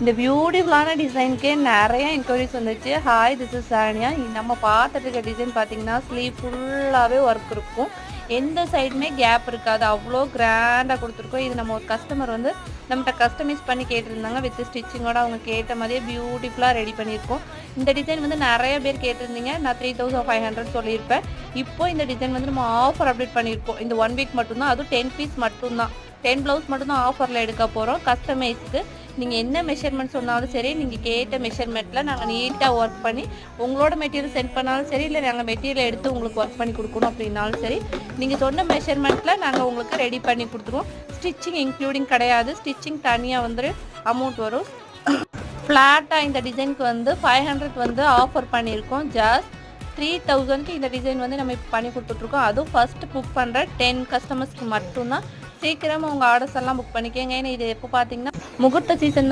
இந்த பியூட்டிஃபுல்லான டிசைனுக்கு நிறைய என்கொயரிஸ் வந்துச்சு. Hi, this is Sania. நம்ம பார்த்துட்டு இருக்க டிசைன் பார்த்தீங்கன்னா ஸ்லீவ் ஃபுல்லாகவே ஒர்க் இருக்கும். எந்த சைடுமே கேப் இருக்காது. அவ்வளோ கிராண்டாக கொடுத்துருக்கோம். இது நம்ம ஒரு கஸ்டமர் வந்து நம்மகிட்ட கஸ்டமைஸ் பண்ணி கேட்டிருந்தாங்க. வித் ஸ்டிச்சிங்கோட அவங்க கேட்ட மாதிரியே பியூட்டிஃபுல்லாக ரெடி பண்ணியிருக்கோம். இந்த டிசைன் வந்து நிறைய பேர் கேட்டிருந்தீங்க. நான் 3500 சொல்லியிருப்பேன். இப்போ இந்த டிசைன் வந்து நம்ம ஆஃபர் அப்டேட் பண்ணியிருக்கோம். இந்த 1 வீக் மட்டும்தான். அதுவும் 10 பீஸ் மட்டும்தான். 10 ப்ளவுஸ் மட்டும்தான் ஆஃபரில் எடுக்க போகிறோம். கஸ்டமைஸ்க்கு நீங்கள் என்ன மெஷர்மெண்ட் சொன்னாலும் சரி, நீங்கள் கேட்ட மெஷர்மெண்ட்டில் நாங்கள் நீட்டாக ஒர்க் பண்ணி உங்களோட மெட்டீரியல் சென்ட் பண்ணாலும் சரி, இல்லை நாங்கள் மெட்டீரியல் எடுத்து உங்களுக்கு ஒர்க் பண்ணி கொடுக்கணும் அப்படின்னாலும் சரி, நீங்கள் சொன்ன மெஷர்மெண்ட்டில் நாங்கள் உங்களுக்கு ரெடி பண்ணி கொடுத்துருவோம். ஸ்டிச்சிங் இன்க்ளூடிங் கிடையாது. ஸ்டிச்சிங் தனியாக வந்து அமௌண்ட் வரும். ஃப்ளாட்டாக இந்த டிசைனுக்கு வந்து 500 வந்து ஆஃபர் பண்ணியிருக்கோம். ஜஸ்ட் 3000க்கு இந்த டிசைன் வந்து நம்ம இப்போ பண்ணி கொடுத்துட்ருக்கோம். அதுவும் ஃபஸ்ட்டு புக் பண்ணுற 10 கஸ்டமர்ஸ்க்கு மட்டும்தான். சீக்கிரமாக உங்கள் ஆர்டர்ஸ் எல்லாம் புக் பண்ணிக்கோங்க. ஏன்னா இது எப்போ பார்த்தீங்கன்னா முகூர்த்த சீசன்